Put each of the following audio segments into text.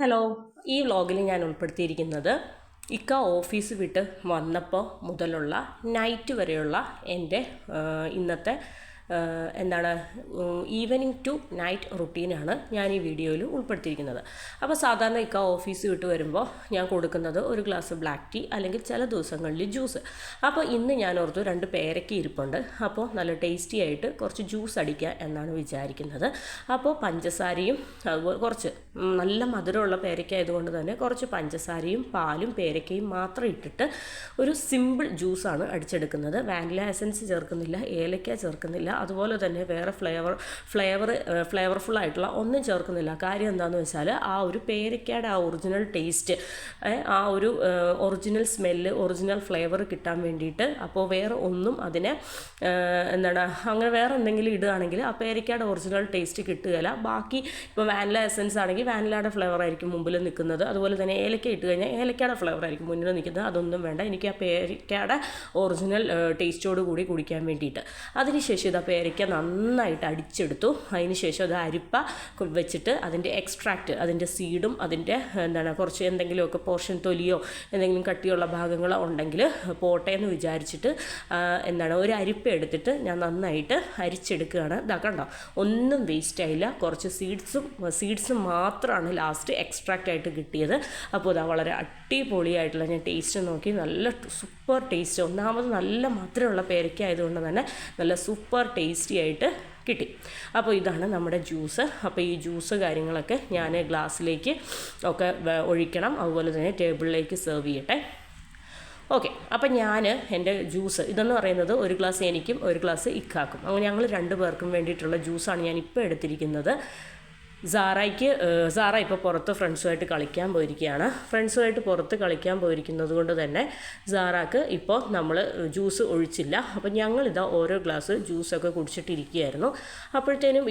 Hello, ഈ വ്ളോഗിൽ ഞാൻ ഉൾപ്പെടുത്തിയിരിക്കുന്നത് ഓഫീസ് വിട്ട് വന്നപ്പോൾ മുതലുള്ള നൈറ്റ് വരെയുള്ള എൻ്റെ ഇന്നത്തെ ഈവനിങ് ടു നൈറ്റ് റുട്ടീനാണ് ഞാൻ ഈ വീഡിയോയിൽ ഉൾപ്പെടുത്തിയിരിക്കുന്നത്. അപ്പോൾ സാധാരണ ഓഫീസ് വിട്ട് വരുമ്പോൾ ഞാൻ കൊടുക്കുന്നത് ഒരു ഗ്ലാസ് ബ്ലാക്ക് ടീ അല്ലെങ്കിൽ ചില ദിവസങ്ങളിൽ ജ്യൂസ്. അപ്പോൾ ഇന്ന് ഞാൻ ഓർത്തു 2 പേരയ്ക്ക ഇരിപ്പുണ്ട്, അപ്പോൾ നല്ല ടേസ്റ്റി ആയിട്ട് കുറച്ച് ജ്യൂസ് അടിക്കുക എന്നാണ് വിചാരിക്കുന്നത്. അപ്പോൾ പഞ്ചസാരയും അതുപോലെ കുറച്ച് നല്ല മധുരമുള്ള പേരയ്ക്ക ആയതുകൊണ്ട് തന്നെ കുറച്ച് പഞ്ചസാരയും പാലും പേരയ്ക്കയും മാത്രം ഇട്ടിട്ട് ഒരു സിമ്പിൾ ജ്യൂസാണ് അടിച്ചെടുക്കുന്നത്. വാനില എസൻസ് ചേർക്കുന്നില്ല, ഏലക്ക ചേർക്കുന്നില്ല, അതുപോലെ തന്നെ വേറെ ഫ്ലേവർഫുൾ ആയിട്ടുള്ള ഒന്നും ചേർക്കുന്നില്ല. കാര്യം എന്താണെന്ന് വെച്ചാൽ ആ ഒരു പേരയ്ക്കയുടെ ആ ഒറിജിനൽ ടേസ്റ്റ്, ആ ഒരു ഒറിജിനൽ സ്മെല്ല്, ഒറിജിനൽ ഫ്ലേവർ കിട്ടാൻ വേണ്ടിയിട്ട്. അപ്പോൾ വേറെ ഒന്നും അതിനെ അങ്ങനെ വേറെ എന്തെങ്കിലും ഇടുകയാണെങ്കിൽ ആ പേരയ്ക്കയുടെ ഒറിജിനൽ ടേസ്റ്റ് കിട്ടുകയില്ല. ബാക്കി ഇപ്പോൾ വാനില എസൻസ് ആണെങ്കിൽ വാനിലയുടെ ഫ്ലേവർ ആയിരിക്കും മുമ്പിൽ നിൽക്കുന്നത്, അതുപോലെ തന്നെ ഏലക്ക ഇട്ട് കഴിഞ്ഞാൽ ഏലക്കയുടെ ഫ്ലേവർ ആയിരിക്കും മുന്നിൽ നിൽക്കുന്നത്. അതൊന്നും വേണ്ട, എനിക്ക് ആ പേരയ്ക്കയുടെ ഒറിജിനൽ ടേസ്റ്റോട് കൂടി കുടിക്കാൻ വേണ്ടിയിട്ട്. അതിനുശേഷം ഇത് പേരയ്ക്ക നന്നായിട്ട് അടിച്ചെടുത്തു. അതിനുശേഷം അത് അരിപ്പ വെച്ചിട്ട് അതിൻ്റെ എക്സ്ട്രാക്റ്റ്, അതിൻ്റെ സീഡും അതിൻ്റെ കുറച്ച് എന്തെങ്കിലുമൊക്കെ പോർഷൻ തൊലിയോ എന്തെങ്കിലും കട്ടിയുള്ള ഭാഗങ്ങളോ ഉണ്ടെങ്കിൽ പോട്ടെ എന്ന് വിചാരിച്ചിട്ട് ഒരു അരിപ്പ എടുത്തിട്ട് ഞാൻ നന്നായിട്ട് അരിച്ചെടുക്കുകയാണ്. ഇതാ കണ്ടോ, ഒന്നും വേസ്റ്റ് ആയില്ല. കുറച്ച് സീഡ്സും മാത്രമാണ് ലാസ്റ്റ് എക്സ്ട്രാക്റ്റ് ആയിട്ട് കിട്ടിയത്. അപ്പോൾ ഇതാ വളരെ അടിപൊളിയായിട്ടുള്ള, ഞാൻ ടേസ്റ്റ് നോക്കി, നല്ല സൂപ്പർ ടേസ്റ്റ്. ഒന്നാമത് നല്ല മധുരമുള്ള പേരയ്ക്ക ആയതുകൊണ്ട് തന്നെ നല്ല സൂപ്പർ ടേസ്റ്റി ആയിട്ട് കിട്ടി. അപ്പോൾ ഇതാണ് നമ്മുടെ ജ്യൂസ്. അപ്പോൾ ഈ ജ്യൂസ് കാര്യങ്ങളൊക്കെ ഞാൻ ഗ്ലാസ്സിലേക്ക് ഒക്കെ ഒഴിക്കണം, അതുപോലെ തന്നെ ടേബിളിലേക്ക് സെർവ് ചെയ്യട്ടെ. ഓക്കെ, അപ്പം ഞാൻ എൻ്റെ ജ്യൂസ് ഇതെന്ന് പറയുന്നത് ഒരു ഗ്ലാസ് എനിക്കും ഒരു ഗ്ലാസ് ഇക്കാക്കും, അങ്ങനെ ഞങ്ങൾ 2 പേർക്കും വേണ്ടിയിട്ടുള്ള ജ്യൂസാണ് ഞാൻ ഇപ്പോൾ എടുത്തിരിക്കുന്നത്. സാറ ഇപ്പോൾ പുറത്ത് ഫ്രണ്ട്സുമായിട്ട് കളിക്കാൻ പോയിരിക്കുകയാണ്. ഫ്രണ്ട്സുമായിട്ട് പുറത്ത് കളിക്കാൻ പോയിരിക്കുന്നത് കൊണ്ട് തന്നെ സാറാക്ക് ഇപ്പോൾ നമ്മൾ ജ്യൂസ് ഒഴിച്ചില്ല. അപ്പോൾ ഞങ്ങളിതാ ഓരോ ഗ്ലാസ് ജ്യൂസൊക്കെ കുടിച്ചിട്ടിരിക്കുകയായിരുന്നു. അപ്പോഴത്തേനും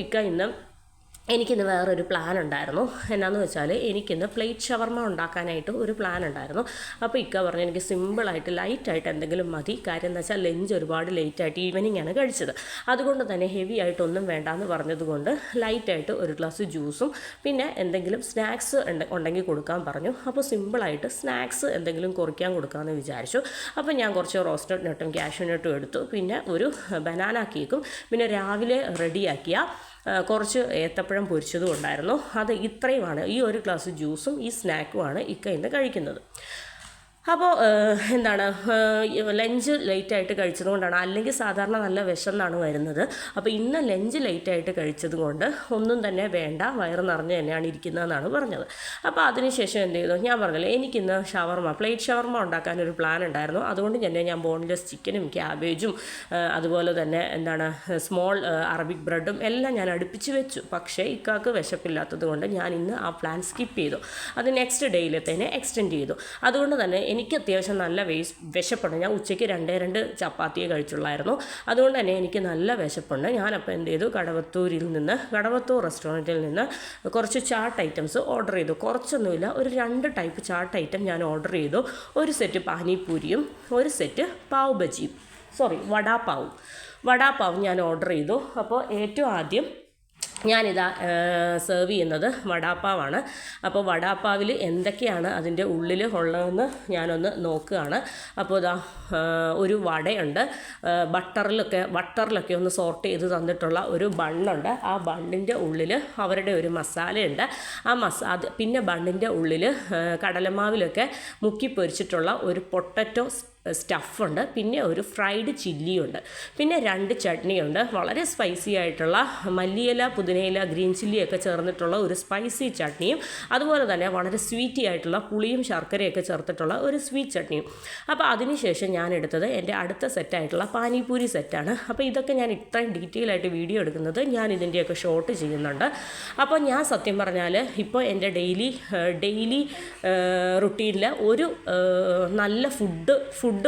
എനിക്കിന്ന് വേറൊരു പ്ലാൻ ഉണ്ടായിരുന്നു. എന്നാന്ന് വെച്ചാൽ എനിക്കിന്ന് പ്ലേറ്റ് ഷവർമ ഉണ്ടാക്കാനായിട്ട് ഒരു പ്ലാൻ ഉണ്ടായിരുന്നു. അപ്പോൾ പറഞ്ഞു എനിക്ക് സിമ്പിളായിട്ട് ലൈറ്റായിട്ട് എന്തെങ്കിലും മതി. കാര്യം എന്താ വെച്ചാൽ ലഞ്ച് ഒരുപാട് ലേറ്റായിട്ട് ഈവനിങ് ആണ് കഴിച്ചത്, അതുകൊണ്ട് തന്നെ ഹെവി ആയിട്ടൊന്നും വേണ്ടാന്ന് പറഞ്ഞതുകൊണ്ട് ലൈറ്റായിട്ട് ഒരു ഗ്ലാസ് ജ്യൂസും പിന്നെ എന്തെങ്കിലും സ്നാക്സ് ഉണ്ടെങ്കിൽ കൊടുക്കാൻ പറഞ്ഞു. അപ്പോൾ സിമ്പിളായിട്ട് സ്നാക്സ് എന്തെങ്കിലും കുറിക്കാൻ കൊടുക്കാമെന്ന് വിചാരിച്ചു. അപ്പോൾ ഞാൻ കുറച്ച് റോസ്റ്റഡ് നട്ടും കാഷ്യൂ നട്ടും എടുത്തു, പിന്നെ ഒരു ബനാന കേക്കും, പിന്നെ രാവിലെ റെഡിയാക്കിയ കുറച്ച് ഏത്തപ്പഴം പൊരിച്ചതും ഉണ്ടായിരുന്നു. അത് ഇത്രയുമാണ്. ഈ ഒരു ഗ്ലാസ് ജ്യൂസും ഈ സ്നാക്കുമാണ് ഇന്ന് കഴിക്കുന്നത്. അപ്പോൾ ലഞ്ച് ലേറ്റായിട്ട് കഴിച്ചത് കൊണ്ടാണ്, അല്ലെങ്കിൽ സാധാരണ നല്ല വിശന്നാണ് വരുന്നത്. അപ്പോൾ ഇന്ന് ലഞ്ച് ലേറ്റായിട്ട് കഴിച്ചത് കൊണ്ട് ഒന്നും തന്നെ വേണ്ട, വയറ് നിറഞ്ഞ് തന്നെയാണ് ഇരിക്കുന്നതെന്നാണ് പറഞ്ഞത്. അപ്പോൾ അതിനുശേഷം എന്ത് ചെയ്തു, ഞാൻ പറഞ്ഞില്ലേ എനിക്കിന്ന് പ്ലേറ്റ് ഷവർമ ഉണ്ടാക്കാനൊരു പ്ലാൻ ഉണ്ടായിരുന്നു. അതുകൊണ്ട് തന്നെ ഞാൻ ബോൺലെസ് ചിക്കനും ക്യാബേജും അതുപോലെ തന്നെ സ്മോൾ അറബിക് ബ്രെഡും എല്ലാം ഞാൻ അടുപ്പിച്ച് വെച്ചു. പക്ഷേ ഇക്കാക്ക് വിശപ്പില്ലാത്തത് കൊണ്ട് ഞാൻ ഇന്ന് ആ പ്ലാൻ സ്കിപ്പ് ചെയ്തു. അത് നെക്സ്റ്റ് ഡേയിലത്തേനെ എക്സ്റ്റെൻഡ് ചെയ്തു. അതുകൊണ്ട് തന്നെ എനിക്ക് അത്യാവശ്യം നല്ല വിശപ്പുണ്ട്. ഞാൻ ഉച്ചയ്ക്ക് 2 ചപ്പാത്തിയെ കഴിച്ചുള്ളായിരുന്നു. അതുകൊണ്ട് തന്നെ എനിക്ക് നല്ല വിശപ്പുണ്ട്. ഞാനപ്പോൾ എന്ത് ചെയ്തു, കടവത്തൂർ റെസ്റ്റോറൻറ്റിൽ നിന്ന് കുറച്ച് ചാട്ട് ഐറ്റംസ് ഓർഡർ ചെയ്തു. കുറച്ചൊന്നുമില്ല, ഒരു 2 ടൈപ്പ് ചാട്ട് ഐറ്റം ഞാൻ ഓർഡർ ചെയ്തു. ഒരു സെറ്റ് പാനിപൂരിയും ഒരു സെറ്റ് വടാപ്പാവും ഞാൻ ഓർഡർ ചെയ്തു. അപ്പോൾ ഏറ്റവും ആദ്യം ഞാനിതാ സെർവ് ചെയ്യുന്നത് വടാപ്പാവാണ്. അപ്പോൾ വടാപ്പാവിൽ എന്തൊക്കെയാണ് അതിൻ്റെ ഉള്ളിൽ ഉള്ളതെന്ന് ഞാനൊന്ന് നോക്കുകയാണ്. അപ്പോൾ ഇതാ ഒരു വടയുണ്ട്, ബട്ടറിലൊക്കെ ഒന്ന് സോർട്ട് ചെയ്ത് തന്നിട്ടുള്ള ഒരു ബണ്ണുണ്ട്. ആ ബണ്ണിൻ്റെ ഉള്ളിൽ അവരുടെ ഒരു മസാലയുണ്ട്. പിന്നെ ബണ്ണിൻ്റെ ഉള്ളിൽ കടലമാവിലൊക്കെ മുക്കി പൊരിച്ചിട്ടുള്ള ഒരു പൊട്ടറ്റോ സ്റ്റഫുണ്ട്, പിന്നെ ഒരു ഫ്രൈഡ് ചില്ലിയുണ്ട്, പിന്നെ 2 ചട്നിയുണ്ട്. വളരെ സ്പൈസി ആയിട്ടുള്ള മല്ലിയില, പുതിനയില, ഗ്രീൻ ചില്ലിയൊക്കെ ചേർന്നിട്ടുള്ള ഒരു സ്പൈസി ചട്നിയും, അതുപോലെ തന്നെ വളരെ സ്വീറ്റി ആയിട്ടുള്ള പുളിയും ശർക്കരയൊക്കെ ചേർത്തിട്ടുള്ള ഒരു സ്വീറ്റ് ചട്നിയും. അപ്പോൾ അതിനുശേഷം ഞാൻ എടുത്തത് എൻ്റെ അടുത്ത സെറ്റായിട്ടുള്ള പാനിപൂരി സെറ്റാണ്. അപ്പോൾ ഇതൊക്കെ ഞാൻ ഇത്രയും ഡീറ്റെയിൽ ആയിട്ട് വീഡിയോ എടുക്കുന്നത് ഞാൻ ഇതിൻ്റെയൊക്കെ ഷോട്ട് ചെയ്യുന്നുണ്ട്. അപ്പോൾ ഞാൻ സത്യം പറഞ്ഞാൽ ഇപ്പോൾ എൻ്റെ ഡെയിലി റുട്ടീനിൽ ഒരു നല്ല ഫുഡ്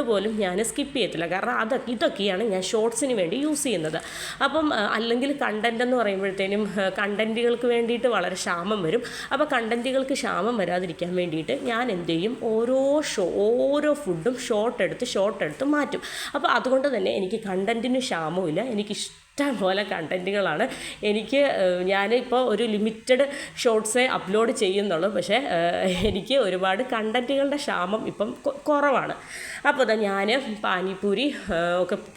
പോലും ഞാൻ സ്കിപ്പ് ചെയ്യത്തില്ല. കാരണം ഇതൊക്കെയാണ് ഞാൻ ഷോർട്സിന് വേണ്ടി യൂസ് ചെയ്യുന്നത്. അപ്പം അല്ലെങ്കിൽ കണ്ടൻറ് എന്ന് പറയുമ്പോഴത്തേനും കണ്ടൻറ്റുകൾക്ക് വേണ്ടിയിട്ട് വളരെ ക്ഷാമം വരും. അപ്പോൾ കണ്ടൻറ്റുകൾക്ക് ക്ഷാമം വരാതിരിക്കാൻ വേണ്ടിയിട്ട് ഞാൻ എന്ത് ചെയ്യും, ഓരോ ഫുഡും ഷോർട്ട് എടുത്ത് മാറ്റും. അപ്പോൾ അതുകൊണ്ട് തന്നെ എനിക്ക് കണ്ടൻറ്റിന് ക്ഷാമമില്ല. എനിക്ക് ഇഷ്ടം പോലെ കണ്ടൻറ്റുകളാണ് എനിക്ക്. ഞാനിപ്പോൾ ഒരു ലിമിറ്റഡ് ഷോർട്സേ അപ്ലോഡ് ചെയ്യുന്നുള്ളൂ, പക്ഷേ എനിക്ക് ഒരുപാട് കണ്ടൻറ്റുകളുടെ ക്ഷാമം ഇപ്പം കുറവാണ്. അപ്പോൾ ഇതാ ഞാൻ പാനിപ്പൂരി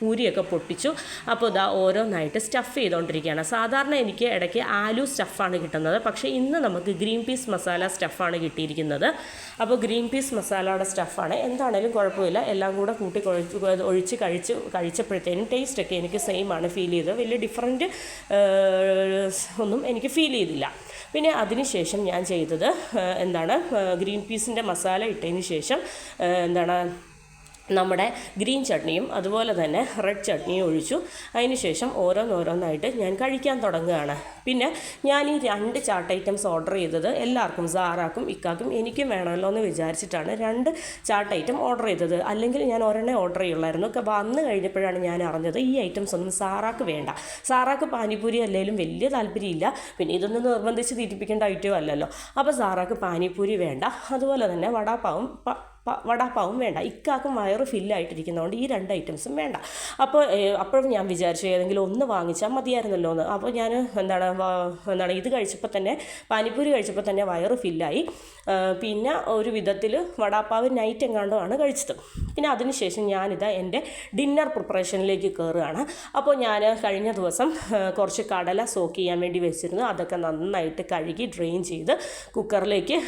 പൂരിയൊക്കെ പൊട്ടിച്ചു. അപ്പോൾ ഇതാ ഓരോന്നായിട്ട് സ്റ്റഫ് ചെയ്തുകൊണ്ടിരിക്കുകയാണ്. സാധാരണ എനിക്ക് ഇടയ്ക്ക് ആലു സ്റ്റഫാണ് കിട്ടുന്നത്, പക്ഷേ ഇന്ന് നമുക്ക് ഗ്രീൻ പീസ് മസാല സ്റ്റഫാണ് കിട്ടിയിരിക്കുന്നത്. അപ്പോൾ ഗ്രീൻ പീസ് മസാലയുടെ സ്റ്റഫാണ്. എന്താണേലും കുഴപ്പമില്ല, എല്ലാം കൂടെ കൂട്ടി ഒഴിച്ച് കഴിച്ചപ്പോഴത്തേനും ടേസ്റ്റൊക്കെ എനിക്ക് സെയിം ആണ് ഫീൽ ചെയ്തത്. വലിയ ഡിഫറൻറ്റ് ഒന്നും എനിക്ക് ഫീൽ ചെയ്തില്ല. പിന്നെ അതിന് ശേഷം ഞാൻ ചെയ്തത് ഗ്രീൻ പീസിൻ്റെ മസാല ഇട്ടതിന് ശേഷം നമ്മുടെ ഗ്രീൻ ചട്നിയും അതുപോലെ തന്നെ റെഡ് ചട്നിയും ഒഴിച്ചു. അതിന് ശേഷം ഓരോന്നായിട്ട് ഞാൻ കഴിക്കാൻ തുടങ്ങുകയാണ്. പിന്നെ ഞാൻ ഈ 2 ചാട്ട് ഐറ്റംസ് ഓർഡർ ചെയ്തത് എല്ലാവർക്കും, സാറാക്കും ഇക്കാക്കും എനിക്കും വേണമല്ലോ എന്ന് വിചാരിച്ചിട്ടാണ് 2 ചാട്ട് ഐറ്റം ഓർഡർ ചെയ്തത്. അല്ലെങ്കിൽ ഞാൻ ഒരെണ്ണേ ഓർഡർ ചെയ്യുള്ളായിരുന്നു. ഒക്കെ വന്ന് കഴിഞ്ഞപ്പോഴാണ് ഞാൻ അറിഞ്ഞത് ഈ ഐറ്റംസ് ഒന്നും സാറാക്ക് വേണ്ട. സാറാക്ക് പാനിപ്പൂരി അല്ലെങ്കിലും വലിയ താല്പര്യമില്ല. പിന്നെ ഇതൊന്നും നിർബന്ധിച്ച് തീറ്റിപ്പിക്കേണ്ട ഐറ്റം അല്ലല്ലോ. അപ്പോൾ സാറാക്ക് പാനിപ്പൂരി വേണ്ട, അതുപോലെ തന്നെ വടാപ്പാവും വേണ്ട. ഇക്കാക്കും വയറ് ഫില്ലായിട്ടിരിക്കുന്നതുകൊണ്ട് ഈ 2 ഐറ്റംസും വേണ്ട. അപ്പോഴും ഞാൻ വിചാരിച്ചു ഏതെങ്കിലും ഒന്ന് വാങ്ങിച്ചാൽ മതിയായിരുന്നല്ലോ എന്ന്. അപ്പോൾ ഞാൻ ഇത് കഴിച്ചപ്പോൾ തന്നെ, പാനിപ്പൂരി കഴിച്ചപ്പോൾ തന്നെ വയറ് ഫില്ലായി. പിന്നെ ഒരു വിധത്തിൽ വടാപ്പാവ് നൈറ്റ് എങ്ങാണ്ടുമാണ് കഴിച്ചത്. പിന്നെ അതിനുശേഷം ഞാനിതാ എൻ്റെ ഡിന്നർ പ്രിപ്പറേഷനിലേക്ക് കയറുകയാണ്. അപ്പോൾ ഞാൻ കഴിഞ്ഞ ദിവസം കുറച്ച് കടല സോക്ക് ചെയ്യാൻ വേണ്ടി വെച്ചിരുന്നു. അതൊക്കെ നന്നായിട്ട് കഴുകി ഡ്രെയിൻ ചെയ്ത് കുക്കറിലേക്ക്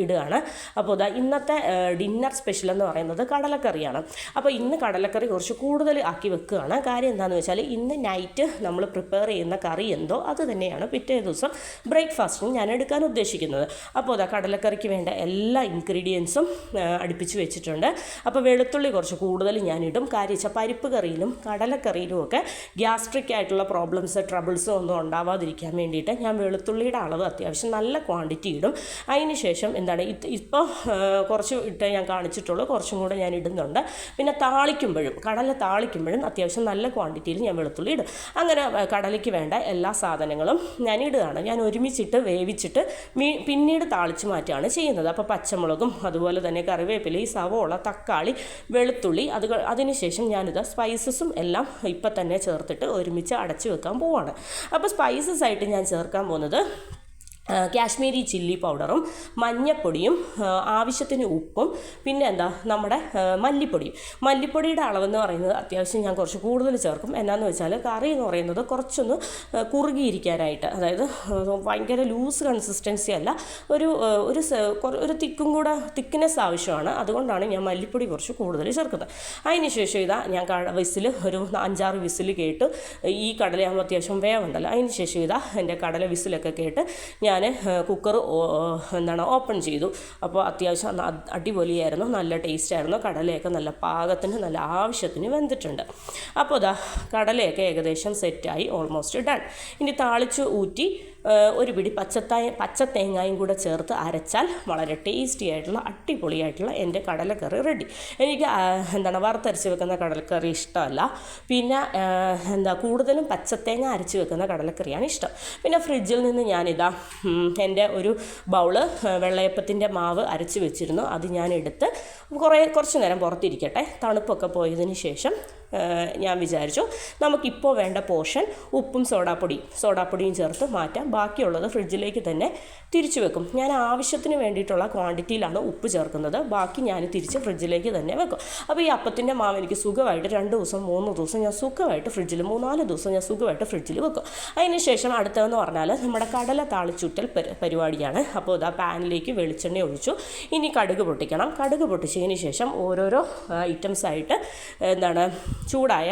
ഇടുകയാണ്. അപ്പോൾ ഇന്നത്തെ ഡിന്നർ സ്പെഷ്യൽ എന്ന് പറയുന്നത് കടലക്കറിയാണ്. അപ്പോൾ ഇന്ന് കടലക്കറി കുറച്ച് കൂടുതൽ ആക്കി വെക്കുകയാണ്. കാര്യം എന്താണെന്ന് വെച്ചാൽ ഇന്ന് നൈറ്റ് നമ്മൾ പ്രിപ്പയർ ചെയ്യുന്ന കറി എന്തോ അത് തന്നെയാണ് പിറ്റേ ദിവസം ബ്രേക്ക്ഫാസ്റ്റിന് ഞാൻ എടുക്കാൻ ഉദ്ദേശിക്കുന്നത്. അപ്പോൾ കടലക്കറിക്ക് വേണ്ട എല്ലാ ഇൻഗ്രീഡിയൻസും അടുപ്പിച്ച് വെച്ചിട്ടുണ്ട്. അപ്പോൾ വെളുത്തുള്ളി കുറച്ച് കൂടുതൽ ഞാനിടും. കാര്യം വെച്ചാൽ പരിപ്പ് കറിയിലും കടലക്കറിയിലും ഒക്കെ ഗ്യാസ്ട്രിക് ആയിട്ടുള്ള ട്രബിൾസും ഒന്നും ഉണ്ടാവാതിരിക്കാൻ വേണ്ടിയിട്ട് ഞാൻ വെളുത്തുള്ളിയുടെ അളവ് അത്യാവശ്യം നല്ല ക്വാണ്ടിറ്റി ഇടും. അതിന് ശേഷം ഇപ്പോൾ കുറച്ച് ഞാൻ കാണിച്ചിട്ടുള്ളൂ, കുറച്ചും കൂടെ ഞാൻ ഇടുന്നുണ്ട്. പിന്നെ കടല താളിക്കുമ്പോഴും അത്യാവശ്യം നല്ല ക്വാണ്ടിറ്റിയിൽ ഞാൻ വെളുത്തുള്ളി ഇടും. അങ്ങനെ കടലയ്ക്ക് വേണ്ട എല്ലാ സാധനങ്ങളും ഞാൻ ഇടുകയാണ്. ഞാൻ ഒരുമിച്ചിട്ട് വേവിച്ചിട്ട് പിന്നീട് താളിച്ച് മാറ്റുകയാണ് ചെയ്യുന്നത്. അപ്പോൾ പച്ചമുളകും അതുപോലെ തന്നെ കറിവേപ്പില, സവോള, തക്കാളി, വെളുത്തുള്ളി, അതിനുശേഷം ഞാനിത് സ്പൈസസും എല്ലാം ഇപ്പം തന്നെ ചേർത്തിട്ട് ഒരുമിച്ച് അടച്ച് വെക്കാൻ പോവാണ്. അപ്പോൾ സ്പൈസസ് ആയിട്ട് ഞാൻ ചേർക്കാൻ പോകുന്നത് കാശ്മീരി ചില്ലി പൗഡറും മഞ്ഞപ്പൊടിയും ആവശ്യത്തിന് ഉപ്പും പിന്നെ നമ്മുടെ മല്ലിപ്പൊടിയുടെ അളവെന്ന് പറയുന്നത് അത്യാവശ്യം ഞാൻ കുറച്ച് കൂടുതൽ ചേർക്കും. എന്നാന്ന് വെച്ചാൽ കറി എന്ന് പറയുന്നത് കുറച്ചൊന്ന് കുറുകിയിരിക്കാനായിട്ട്, അതായത് ഭയങ്കര ലൂസ് കൺസിസ്റ്റൻസി അല്ല, ഒരു തിക്നെസ് ആവശ്യമാണ്. അതുകൊണ്ടാണ് ഞാൻ മല്ലിപ്പൊടി കുറച്ച് കൂടുതൽ ചേർക്കുന്നത്. അതിന് ശേഷം ഞാൻ ഒരു 5-6 വിസിൽ കേട്ട്, ഈ കടലയാകുമ്പോൾ അത്യാവശ്യം വേവുണ്ടല്ലോ, അതിന് ശേഷം എൻ്റെ കടല വിസിലൊക്കെ കേട്ട് ഞാൻ കുക്കർ ഓപ്പൺ ചെയ്തു. അപ്പോൾ അത്യാവശ്യം അടിപൊളിയായിരുന്നു, നല്ല ടേസ്റ്റായിരുന്നു. കടലയൊക്കെ നല്ല പാകത്തിന് നല്ല ആവശ്യത്തിന് വെന്തിട്ടുണ്ട്. അപ്പോൾ കടലയൊക്കെ ഏകദേശം സെറ്റായി, ഓൾമോസ്റ്റ് ഡൺ. ഇനി താളിച്ച് ഊറ്റി ഒരു പിടി പച്ചത്തേങ്ങയും കൂടെ ചേർത്ത് അരച്ചാൽ വളരെ ടേസ്റ്റി ആയിട്ടുള്ള അടിപൊളിയായിട്ടുള്ള എൻ്റെ കടലക്കറി റെഡി. എനിക്ക് വറുത്തരച്ച് വെക്കുന്ന കടലക്കറി ഇഷ്ടമല്ല. പിന്നെ കൂടുതലും പച്ചത്തേങ്ങ അരച്ച് വെക്കുന്ന കടലക്കറിയാണ് ഇഷ്ടം. പിന്നെ ഫ്രിഡ്ജിൽ നിന്ന് ഞാനിതാ എൻ്റെ ഒരു ബൗള് വെള്ളയപ്പത്തിൻ്റെ മാവ് അരച്ച് വെച്ചിരുന്നു. അത് ഞാൻ എടുത്ത് കുറച്ച് നേരം പുറത്തിരിക്കട്ടെ. തണുപ്പൊക്കെ പോയതിന് ശേഷം ഞാൻ വിചാരിച്ചു നമുക്കിപ്പോൾ വേണ്ട പോർഷൻ ഉപ്പും സോഡാപ്പൊടിയും ചേർത്ത് മാറ്റാം. ബാക്കിയുള്ളത് ഫ്രിഡ്ജിലേക്ക് തന്നെ തിരിച്ചു വെക്കും. ഞാൻ ആവശ്യത്തിന് വേണ്ടിയിട്ടുള്ള ക്വാണ്ടിറ്റിയിലാണ് ഉപ്പ് ചേർക്കുന്നത്. ബാക്കി ഞാൻ തിരിച്ച് ഫ്രിഡ്ജിലേക്ക് തന്നെ വെക്കും. അപ്പോൾ ഈ അപ്പത്തിൻ്റെ മാവ് എനിക്ക് സുഖമായിട്ട് 2 ദിവസം 3 ദിവസം ഞാൻ സുഖമായിട്ട് ഫ്രിഡ്ജിൽ 3-4 ദിവസം ഞാൻ സുഖമായിട്ട് ഫ്രിഡ്ജിൽ വെക്കും. അതിന് ശേഷം അടുത്തതെന്ന് പറഞ്ഞാൽ നമ്മുടെ കടല താളിച്ചുട്ടൽ പരിപാടിയാണ്. അപ്പോൾ പാനിലേക്ക് വെളിച്ചെണ്ണ ഒഴിച്ചു. ഇനി കടുക് പൊട്ടിക്കണം. കടുക് പൊട്ടിച്ചതിന് ശേഷം ഓരോരോ ഐറ്റംസായിട്ട് ചൂടായ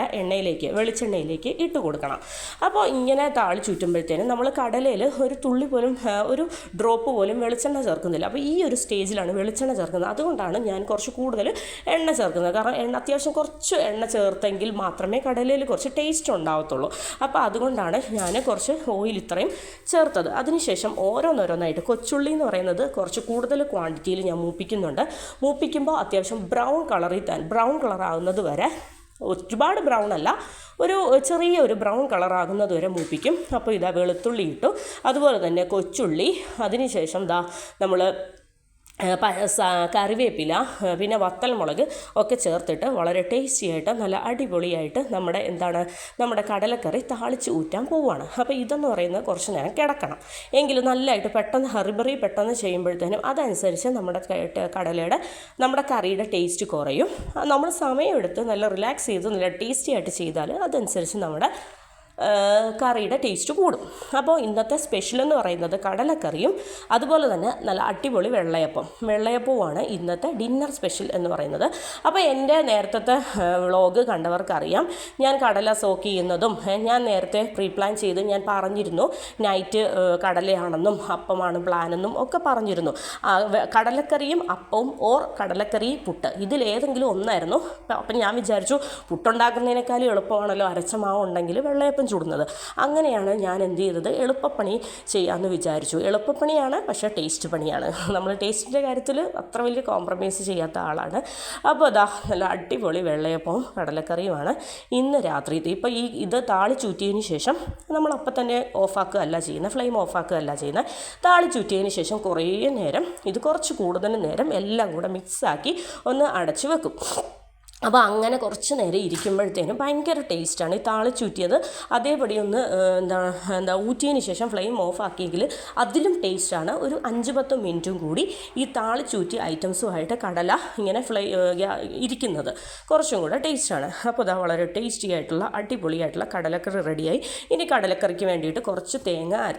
വെളിച്ചെണ്ണയിലേക്ക് ഇട്ട് കൊടുക്കണം. അപ്പോൾ ഇങ്ങനെ താളിച്ചുറ്റുമ്പോഴത്തേനും നമ്മൾ കടലയിൽ ഒരു തുള്ളി പോലും ഒരു ഡ്രോപ്പ് പോലും വെളിച്ചെണ്ണ ചേർക്കുന്നില്ല. അപ്പോൾ ഈ ഒരു സ്റ്റേജിലാണ് വെളിച്ചെണ്ണ ചേർക്കുന്നത്. അതുകൊണ്ടാണ് ഞാൻ കുറച്ച് കൂടുതൽ എണ്ണ ചേർക്കുന്നത്. കാരണം അത്യാവശ്യം കുറച്ച് എണ്ണ ചേർത്തെങ്കിൽ മാത്രമേ കടലയിൽ കുറച്ച് ടേസ്റ്റ് ഉണ്ടാവത്തുള്ളൂ. അപ്പോൾ അതുകൊണ്ടാണ് ഞാൻ കുറച്ച് ഓയിൽ ഇത്രയും ചേർത്തത്. അതിനുശേഷം ഓരോന്നായിട്ട് കൊച്ചുള്ളി എന്ന് പറയുന്നത് കുറച്ച് കൂടുതൽ ക്വാണ്ടിറ്റിയിൽ ഞാൻ മൂപ്പിക്കുന്നുണ്ട്. മൂപ്പിക്കുമ്പോൾ അത്യാവശ്യം ബ്രൗൺ കളർ ആകുന്നത് വരെ, ഒരുപാട് ബ്രൗൺ അല്ല, ചെറിയൊരു ബ്രൗൺ കളറാകുന്നത് വരെ മൂപ്പിക്കും. അപ്പോൾ വെളുത്തുള്ളി ഇട്ടു, അതുപോലെ തന്നെ കൊച്ചുള്ളി, അതിനുശേഷം നമ്മൾ കറിവേപ്പില പിന്നെ വത്തൽമുളക് ഒക്കെ ചേർത്തിട്ട് വളരെ ടേസ്റ്റി ആയിട്ട് നല്ല അടിപൊളിയായിട്ട് നമ്മുടെ കടലക്കറി താളിച്ച് ഊറ്റാൻ പോവുകയാണ്. അപ്പോൾ ഇതെന്ന് പറയുന്നത് കുറച്ച് നേരം കിടക്കണം. എങ്കിലും നല്ലതായിട്ട് പെട്ടെന്ന് ചെയ്യുമ്പോഴത്തേനും അതനുസരിച്ച് നമ്മുടെ കറിയുടെ ടേസ്റ്റ് കുറയും. നമ്മൾ സമയമെടുത്ത് നല്ല റിലാക്സ് ചെയ്ത് നല്ല ടേസ്റ്റി ആയിട്ട് ചെയ്താൽ അതനുസരിച്ച് നമ്മുടെ കറിയുടെ ടേസ്റ്റ് കൂടും. അപ്പോൾ ഇന്നത്തെ സ്പെഷ്യൽ എന്ന് പറയുന്നത് കടലക്കറിയും അതുപോലെ തന്നെ നല്ല അടിപൊളി വെള്ളയപ്പവുമാണ് ഇന്നത്തെ ഡിന്നർ സ്പെഷ്യൽ എന്ന് പറയുന്നത്. അപ്പോൾ എൻ്റെ നേരത്തെ വ്ളോഗ് കണ്ടവർക്കറിയാം, ഞാൻ കടല സോക്ക് ചെയ്യുന്നതും ഞാൻ നേരത്തെ പ്രീ പ്ലാൻ ചെയ്ത് ഞാൻ പറഞ്ഞിരുന്നു. നൈറ്റ് കടലയാണെന്നും അപ്പമാണ് പ്ലാനെന്നും ഒക്കെ പറഞ്ഞിരുന്നു. കടലക്കറിയും അപ്പവും കടലക്കറി പുട്ട് ഇതിലേതെങ്കിലും ഒന്നായിരുന്നു. അപ്പം ഞാൻ വിചാരിച്ചു പുട്ടുണ്ടാക്കുന്നതിനേക്കാളും എളുപ്പമാണല്ലോ അരച്ച മാവ് ഉണ്ടെങ്കിൽ വെള്ളയപ്പം ചുടുന്നത്. അങ്ങനെയാണ് ഞാൻ എന്ത് ചെയ്തത്, എളുപ്പപ്പണി ചെയ്യാമെന്ന് വിചാരിച്ചു. എളുപ്പപ്പണിയാണ്, പക്ഷേ ടേസ്റ്റ് പണിയാണ്. നമ്മൾ ടേസ്റ്റിൻ്റെ കാര്യത്തിൽ അത്ര വലിയ കോംപ്രമൈസ് ചെയ്യാത്ത ആളാണ്. അപ്പോൾ നല്ല അടിപൊളി വെള്ളയപ്പവും കടലക്കറിയുമാണ് ഇന്ന് രാത്രി. ഇപ്പോൾ ഇത് താളിച്ചൂറ്റിയതിന് ശേഷം നമ്മളപ്പം തന്നെ ഫ്ലെയിം ഓഫാക്കുകയല്ല ചെയ്യുന്നത്. താളിച്ചൂറ്റിയതിന് ശേഷം കുറച്ച് കൂടുതൽ നേരം എല്ലാം കൂടെ മിക്സാക്കി ഒന്ന് അടച്ചു വെക്കും. അപ്പോൾ അങ്ങനെ കുറച്ച് നേരം ഇരിക്കുമ്പോഴത്തേനും ഭയങ്കര ടേസ്റ്റാണ്. ഈ താളിച്ചൂറ്റിയത് അതേപടി ഒന്ന് ഊറ്റിയതിന് ശേഷം ഫ്ലെയിം ഓഫ് ആക്കിയെങ്കിൽ അതിലും ടേസ്റ്റാണ്. ഒരു 5-10 മിനിറ്റും കൂടി ഈ താളിച്ചൂറ്റിയ ഐറ്റംസുമായിട്ട് കടല ഇങ്ങനെ ഇരിക്കുന്നത് കുറച്ചും കൂടെ ടേസ്റ്റാണ്. അപ്പോൾ വളരെ ടേസ്റ്റി ആയിട്ടുള്ള അടിപൊളിയായിട്ടുള്ള കടലക്കറി റെഡിയായി. ഇനി കടലക്കറിക്ക് വേണ്ടിയിട്ട് കുറച്ച്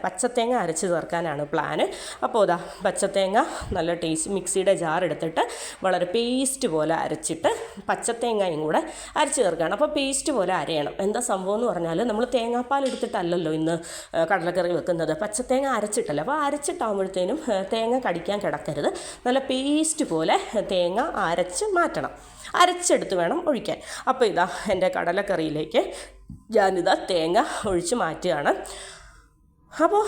പച്ചത്തേങ്ങ അരച്ച് ചേർക്കാനാണ് പ്ലാന്. അപ്പോൾ പച്ചത്തേങ്ങ നല്ല ടേസ്റ്റ് മിക്സിയുടെ ജാർ എടുത്തിട്ട് വളരെ പേസ്റ്റ് പോലെ അരച്ചിട്ട് പച്ചത്തേങ്ങയും കൂടെ അരച്ച് ചേർക്കുകയാണ്. അപ്പോൾ പേസ്റ്റ് പോലെ അരയണം. എന്താ സംഭവം എന്ന് പറഞ്ഞാൽ നമ്മൾ തേങ്ങാപ്പാൽ എടുത്തിട്ടല്ലല്ലോ ഇന്ന് കടലക്കറി വെക്കുന്നത്, പച്ചത്തേങ്ങ അരച്ചിട്ടല്ല. അപ്പോൾ അരച്ചിട്ടാകുമ്പോഴത്തേനും തേങ്ങ കടിക്കാൻ കിടക്കരുത്. നല്ല പേസ്റ്റ് പോലെ തേങ്ങ അരച്ച് മാറ്റണം. അരച്ചെടുത്ത് വേണം ഒഴിക്കാൻ. അപ്പോൾ എൻ്റെ കടലക്കറിയിലേക്ക് തേങ്ങ ഒഴിച്ച് മാറ്റുകയാണ്. അപ്പോൾ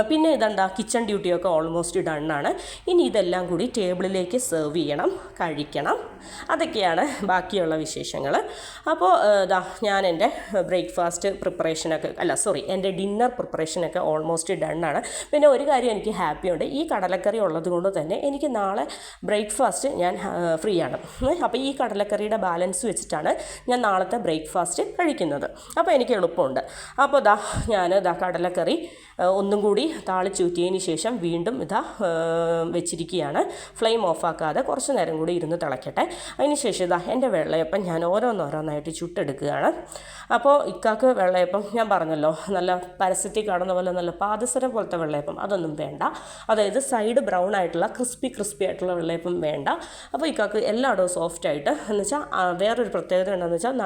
പിന്നെ കിച്ചൺ ഡ്യൂട്ടിയൊക്കെ ഓൾമോസ്റ്റ് ഡണ്ണാണ്. ഇനി ഇതെല്ലാം കൂടി ടേബിളിലേക്ക് സെർവ് ചെയ്യണം, കഴിക്കണം. അതൊക്കെയാണ് ബാക്കിയുള്ള വിശേഷങ്ങൾ. അപ്പോൾ ഞാൻ എൻ്റെ എൻ്റെ ഡിന്നർ പ്രിപ്പറേഷനൊക്കെ ഓൾമോസ്റ്റ് ഡണ്ണാണ്. പിന്നെ ഒരു കാര്യം എനിക്ക് ഹാപ്പിയുണ്ട്, ഈ കടലക്കറി ഉള്ളത് കൊണ്ട് തന്നെ എനിക്ക് നാളെ ബ്രേക്ക്ഫാസ്റ്റ് ഞാൻ ഫ്രീ ആണ്. അപ്പോൾ ഈ കടലക്കറിയുടെ ബാലൻസ് വെച്ചിട്ടാണ് ഞാൻ നാളത്തെ ബ്രേക്ക്ഫാസ്റ്റ് കഴിക്കുന്നത്. അപ്പോൾ എനിക്ക് എളുപ്പമുണ്ട്. അപ്പോൾ ഞാൻ കടലക്കറി ഒന്നും കൂടി താളിച്ചൂറ്റിയതിന് ശേഷം വീണ്ടും വെച്ചിരിക്കുകയാണ്. ഫ്ലെയിം ഓഫാക്കാതെ കുറച്ച് നേരം കൂടി ഇരുന്ന് തിളയ്ക്കട്ടെ. അതിന് ശേഷം എൻ്റെ വെള്ളയപ്പം ഞാൻ ഓരോന്നോരോന്നായിട്ട് ചുട്ടെടുക്കുകയാണ്. അപ്പോൾ ഇക്കാക്ക് വെള്ളയപ്പം ഞാൻ പറഞ്ഞല്ലോ, നല്ല പരസ്യത്തിൽ കാണുന്ന പോലെ നല്ല പാദസരം പോലത്തെ വെള്ളയപ്പം അതൊന്നും വേണ്ട. അതായത് സൈഡ് ബ്രൗൺ ആയിട്ടുള്ള ക്രിസ്പി ആയിട്ടുള്ള വെള്ളയപ്പം വേണ്ട. അപ്പോൾ ഇക്കാക്ക് എല്ലായിടവും സോഫ്റ്റായിട്ട് എന്ന് വെച്ചാൽ വേറൊരു പ്രത്യേകത ഉണ്ടെന്ന് വെച്ചാൽ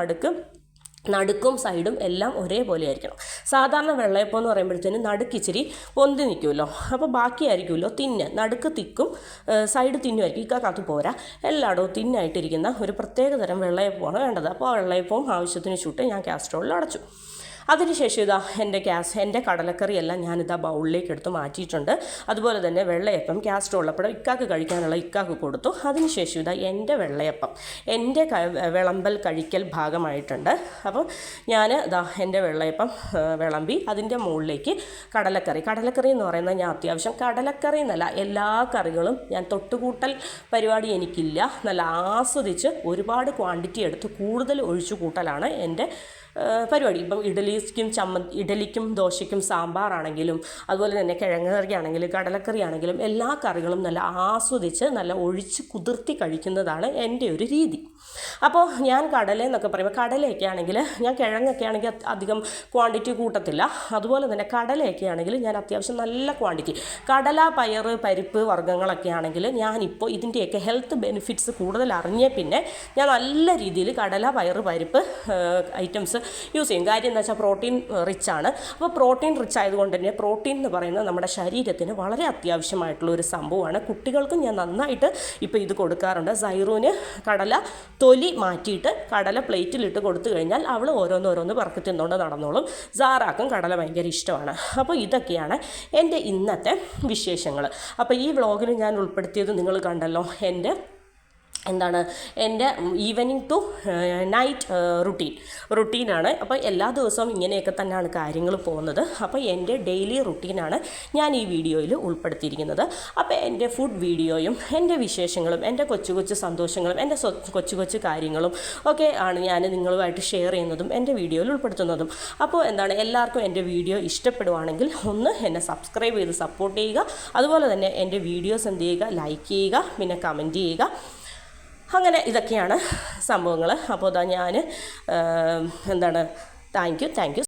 നടുക്കും സൈഡും എല്ലാം ഒരേപോലെ ആയിരിക്കണം. സാധാരണ വെള്ളയപ്പം എന്ന് പറയുമ്പോഴത്തേനും നടുക്ക് ഇച്ചിരി പൊന്തി നിൽക്കുമല്ലോ, അപ്പോൾ ബാക്കിയായിരിക്കുമല്ലോ നടുക്ക് തിക്കും സൈഡ് തിന്നുമായിരിക്കും. ഇക്കാക്കകത്ത് പോരാ, എല്ലായിടവും തിന്നായിട്ടിരിക്കുന്ന ഒരു പ്രത്യേക തരം വെള്ളയപ്പമാണ് വേണ്ടത്. അപ്പോൾ ആ വെള്ളയപ്പവും ആവശ്യത്തിന് ചുട്ട് ഞാൻ കാസ്ട്രോളിൽ അടച്ചു. അതിനുശേഷം എൻ്റെ കടലക്കറിയെല്ലാം ഞാനിതാ ബൗളിലേക്ക് എടുത്ത് മാറ്റിയിട്ടുണ്ട്. അതുപോലെ തന്നെ വെള്ളയപ്പം കാസ്ട്രോളപ്പഴം ഇക്കാക്ക് കഴിക്കാനുള്ള ഇക്കാക്ക് കൊടുത്തു. അതിനുശേഷം എൻ്റെ വെള്ളയപ്പം എൻ്റെ വിളമ്പൽ കഴിക്കൽ ഭാഗമായിട്ടുണ്ട്. അപ്പം ഞാൻ എൻ്റെ വെള്ളയപ്പം വിളമ്പി അതിൻ്റെ മുകളിലേക്ക് കടലക്കറി എന്ന് പറയുന്നത് ഞാൻ അത്യാവശ്യം കടലക്കറി എന്നല്ല എല്ലാ കറികളും ഞാൻ തൊട്ടുകൂട്ടൽ പരിപാടി എനിക്കില്ല. നല്ല ആസ്വദിച്ച് ഒരുപാട് ക്വാണ്ടിറ്റി എടുത്ത് കൂടുതൽ ഒഴിച്ചു കൂട്ടലാണ് എൻ്റെ പരിപാടി. ഇപ്പം ഇഡലിക്കും ദോശയ്ക്കും സാമ്പാറാണെങ്കിലും അതുപോലെ തന്നെ കിഴങ്ങ് കറിയാണെങ്കിലും കടലക്കറി ആണെങ്കിലും എല്ലാ കറികളും നല്ല ആസ്വദിച്ച് നല്ല ഒഴിച്ച് കുതിർത്തി കഴിക്കുന്നതാണ് എൻ്റെ ഒരു രീതി. അപ്പോൾ ഞാൻ കടലയെന്നൊക്കെ പറയുമ്പോൾ കടലയൊക്കെ ആണെങ്കിൽ ഞാൻ കിഴങ്ങൊക്കെ ആണെങ്കിൽ അധികം ക്വാണ്ടിറ്റി കൂട്ടത്തില്ല. അതുപോലെ തന്നെ കടലയൊക്കെ ആണെങ്കിൽ ഞാൻ അത്യാവശ്യം നല്ല ക്വാണ്ടിറ്റി കടല പയറ് പരിപ്പ് വർഗ്ഗങ്ങളൊക്കെ ആണെങ്കിൽ ഞാനിപ്പോൾ ഇതിൻ്റെയൊക്കെ ഹെൽത്ത് ബെനിഫിറ്റ്സ് കൂടുതൽ അറിഞ്ഞ പിന്നെ ഞാൻ നല്ല രീതിയിൽ കടല പയറ് പരിപ്പ് ഐറ്റംസ് യൂസ് ചെയ്യും. കാര്യം എന്താ വെച്ചാൽ പ്രോട്ടീൻ റിച്ച് ആണ്. അപ്പോൾ പ്രോട്ടീൻ റിച്ച് ആയതുകൊണ്ട് തന്നെ പ്രോട്ടീൻ എന്ന് പറയുന്നത് നമ്മുടെ ശരീരത്തിന് വളരെ അത്യാവശ്യമായിട്ടുള്ള ഒരു സംഭവമാണ്. കുട്ടികൾക്കും ഞാൻ നന്നായിട്ട് ഇപ്പോൾ ഇത് കൊടുക്കാറുണ്ട്. സൈറൂന് കടല തൊലി മാറ്റിയിട്ട് കടല പ്ലേറ്റിലിട്ട് കൊടുത്തു കഴിഞ്ഞാൽ അവൾ ഓരോന്നോരോന്ന് പറക്കി തിന്നുകൊണ്ട് നടന്നോളും. സാറാക്കും കടല ഭയങ്കര ഇഷ്ടമാണ്. അപ്പോൾ ഇതൊക്കെയാണ് എൻ്റെ ഇന്നത്തെ വിശേഷങ്ങൾ. അപ്പോൾ ഈ വ്ളോഗിൽ ഞാൻ ഉൾപ്പെടുത്തിയത് നിങ്ങൾ കണ്ടല്ലോ, എന്താണ് എൻ്റെ ഈവനിങ് ടു നൈറ്റ് റുട്ടീനാണ്. അപ്പോൾ എല്ലാ ദിവസവും ഇങ്ങനെയൊക്കെ തന്നെയാണ് കാര്യങ്ങൾ പോകുന്നത്. അപ്പോൾ എൻ്റെ ഡെയിലി റുട്ടീനാണ് ഞാൻ ഈ വീഡിയോയിൽ ഉൾപ്പെടുത്തിയിരിക്കുന്നത്. അപ്പോൾ എൻ്റെ ഫുഡ് വീഡിയോയും എൻ്റെ വിശേഷങ്ങളും എൻ്റെ കൊച്ചു കൊച്ചു സന്തോഷങ്ങളും എൻ്റെ കൊച്ചു കൊച്ചു കാര്യങ്ങളും ഒക്കെ ആണ് ഞാൻ നിങ്ങളുമായിട്ട് ഷെയർ ചെയ്യുന്നതും എൻ്റെ വീഡിയോയിൽ ഉൾപ്പെടുത്തുന്നതും. അപ്പോൾ എന്താണ്, എല്ലാവർക്കും എൻ്റെ വീഡിയോ ഇഷ്ടപ്പെടുവാണെങ്കിൽ ഒന്ന് എന്നെ സബ്സ്ക്രൈബ് ചെയ്ത് സപ്പോർട്ട് ചെയ്യുക. അതുപോലെ തന്നെ എൻ്റെ വീഡിയോസ് എന്ത് ചെയ്യുക, ലൈക്ക് ചെയ്യുക, പിന്നെ കമൻറ്റ് ചെയ്യുക. അങ്ങനെ ഇതൊക്കെയാണ് സംഭവങ്ങൾ. അപ്പോൾ ഞാൻ താങ്ക് യു.